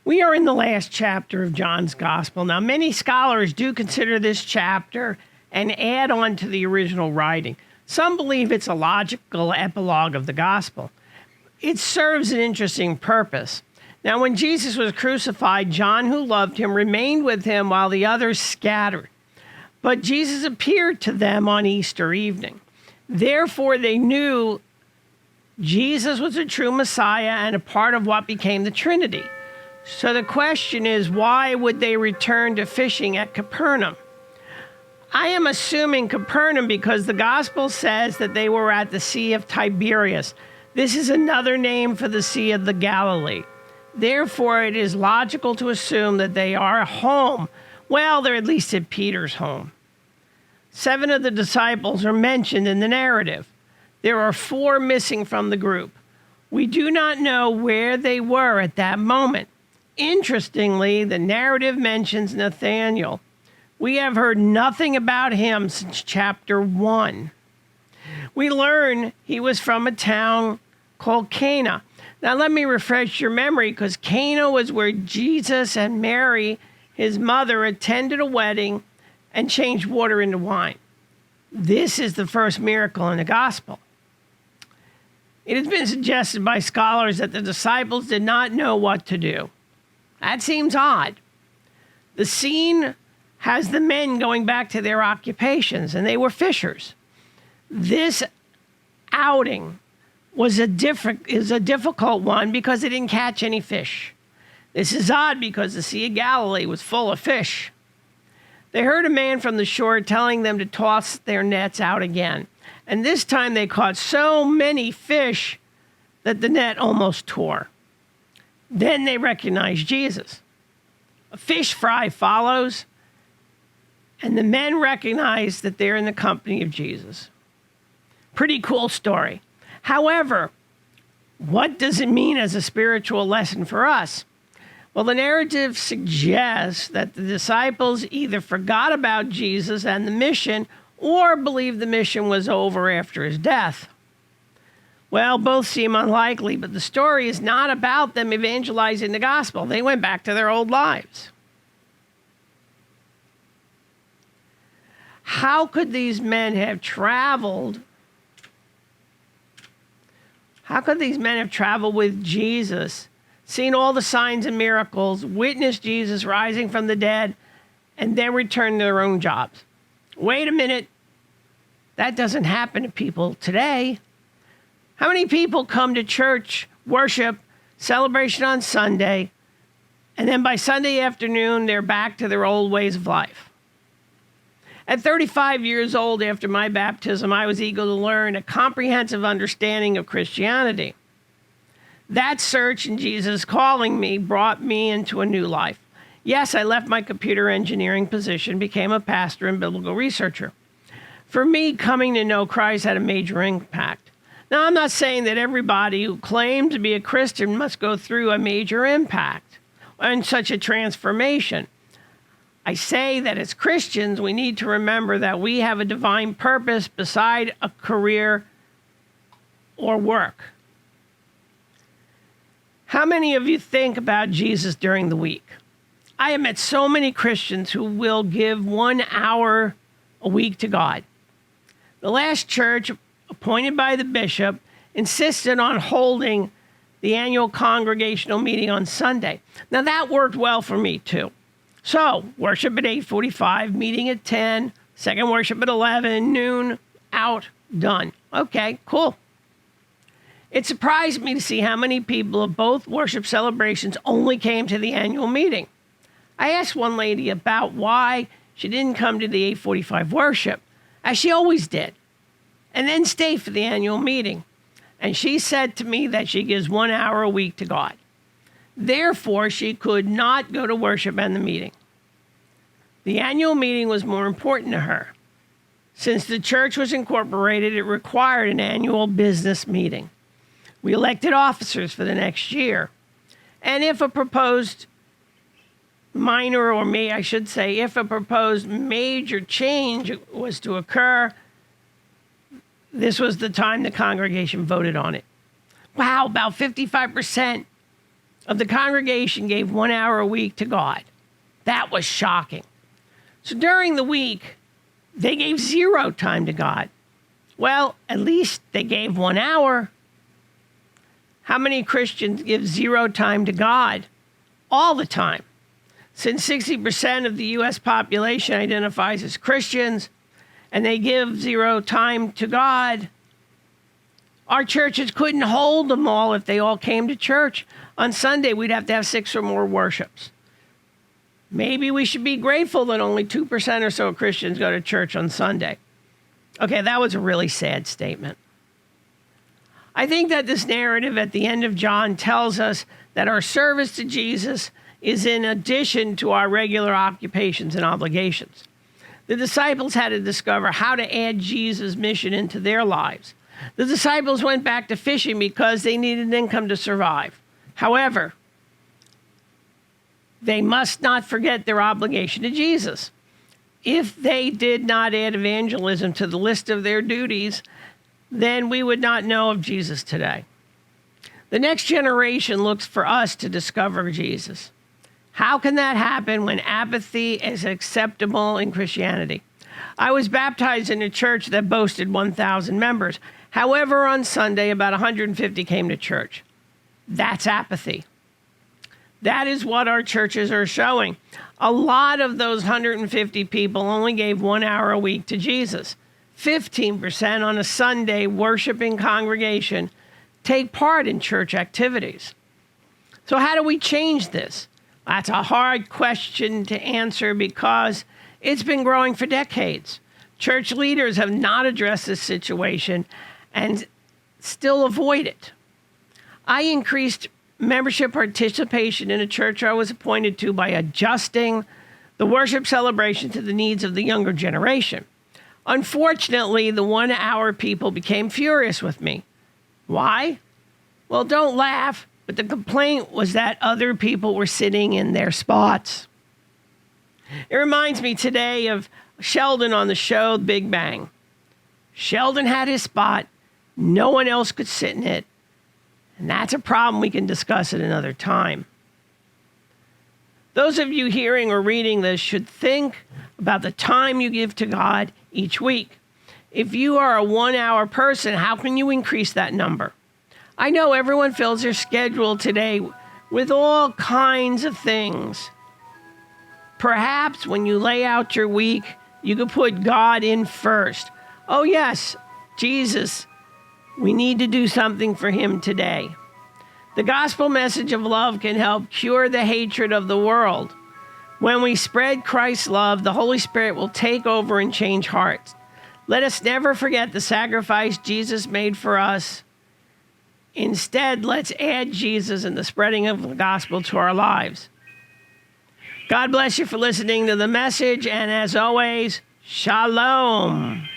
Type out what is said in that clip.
We are in the last chapter of John's Gospel. Now, many scholars do consider this chapter an add-on to the original writing. Some believe it's a logical epilogue of the Gospel. It serves an interesting purpose. Now, when Jesus was crucified, John, who loved him, remained with him while the others scattered. But Jesus appeared to them on Easter evening. Therefore, they knew Jesus was a true Messiah and a part of what became the Trinity. So the question is, why would they return to fishing at Capernaum? I am assuming Capernaum because the Gospel says that they were at the Sea of Tiberias. This is another name for the Sea of the Galilee. Therefore, it is logical to assume that they are home. Well, they're at least at Peter's home. 7 of the disciples are mentioned in the narrative. There are 4 missing from the group. We do not know where they were at that moment. Interestingly, the narrative mentions Nathanael. We have heard nothing about him since chapter 1. We learn he was from a town called Cana. Now let me refresh your memory, because Cana was where Jesus and Mary, his mother, attended a wedding and changed water into wine. This is the first miracle in the gospel. It has been suggested by scholars that the disciples did not know what to do. That seems odd. The scene has the men going back to their occupations, and they were fishers. This outing is a difficult one because they didn't catch any fish. This is odd because the Sea of Galilee was full of fish. They heard a man from the shore telling them to toss their nets out again. And this time they caught so many fish that the net almost tore. Then they recognized Jesus. A fish fry follows, and the men recognize that they're in the company of Jesus. Pretty cool story. However, what does it mean as a spiritual lesson for us? Well, the narrative suggests that the disciples either forgot about Jesus and the mission or believed the mission was over after his death. Well, both seem unlikely, but the story is not about them evangelizing the gospel. They went back to their old lives. How could these men have traveled? How could these men have traveled with Jesus, seen all the signs and miracles, witnessed Jesus rising from the dead, and then return to their own jobs? Wait a minute. That doesn't happen to people today. How many people come to church, worship, celebration on Sunday, and then by Sunday afternoon, they're back to their old ways of life? At 35 years old after my baptism, I was eager to learn a comprehensive understanding of Christianity. That search in Jesus calling me brought me into a new life. Yes, I left my computer engineering position, became a pastor and biblical researcher. For me, coming to know Christ had a major impact. Now, I'm not saying that everybody who claims to be a Christian must go through a major impact and such a transformation. I say that as Christians, we need to remember that we have a divine purpose beside a career or work. How many of you think about Jesus during the week? I have met so many Christians who will give 1 hour a week to God. The last church, appointed by the bishop, insisted on holding the annual congregational meeting on Sunday. Now, that worked well for me, too. So, worship at 8:45, meeting at 10, second worship at 11, noon, out, done. Okay, cool. It surprised me to see how many people of both worship celebrations only came to the annual meeting. I asked one lady about why she didn't come to the 8:45 worship, as she always did, and then stay for the annual meeting. And she said to me that she gives 1 hour a week to God. Therefore, she could not go to worship and the meeting. The annual meeting was more important to her. Since the church was incorporated, it required an annual business meeting. We elected officers for the next year. And if a proposed if a proposed major change was to occur, this was the time the congregation voted on it. Wow, about 55% of the congregation gave 1 hour a week to God. That was shocking. So during the week, they gave 0 time to God. Well, at least they gave 1 hour. How many Christians give 0 time to God all the time? Since 60% of the U.S. population identifies as Christians and they give 0 time to God, our churches couldn't hold them all if they all came to church. On Sunday, we'd have to have 6 or more worships. Maybe we should be grateful that only 2% or so of Christians go to church on Sunday. Okay, that was a really sad statement. I think that this narrative at the end of John tells us that our service to Jesus is in addition to our regular occupations and obligations. The disciples had to discover how to add Jesus' mission into their lives. The disciples went back to fishing because they needed an income to survive. However, they must not forget their obligation to Jesus. If they did not add evangelism to the list of their duties, then we would not know of Jesus today. The next generation looks for us to discover Jesus. How can that happen when apathy is acceptable in Christianity? I was baptized in a church that boasted 1,000 members. However, on Sunday, about 150 came to church. That's apathy. That is what our churches are showing. A lot of those 150 people only gave 1 hour a week to Jesus. 15% on a Sunday worshiping congregation take part in church activities. So how do we change this? That's a hard question to answer because it's been growing for decades. Church leaders have not addressed this situation and still avoid it. I increased membership participation in a church I was appointed to by adjusting the worship celebration to the needs of the younger generation. Unfortunately, the 1 hour people became furious with me. Why? Well, don't laugh, but the complaint was that other people were sitting in their spots. It reminds me today of Sheldon on the show Big Bang. Sheldon had his spot. No one else could sit in it. And that's a problem we can discuss at another time. Those of you hearing or reading this should think about the time you give to God each week. If you are a 1 hour person, how can you increase that number? I know everyone fills their schedule today with all kinds of things. Perhaps when you lay out your week, you could put God in first. Oh yes, Jesus, we need to do something for him today. The gospel message of love can help cure the hatred of the world. When we spread Christ's love, the Holy Spirit will take over and change hearts. Let us never forget the sacrifice Jesus made for us. Instead, let's add Jesus and the spreading of the gospel to our lives. God bless you for listening to the message, and as always, shalom.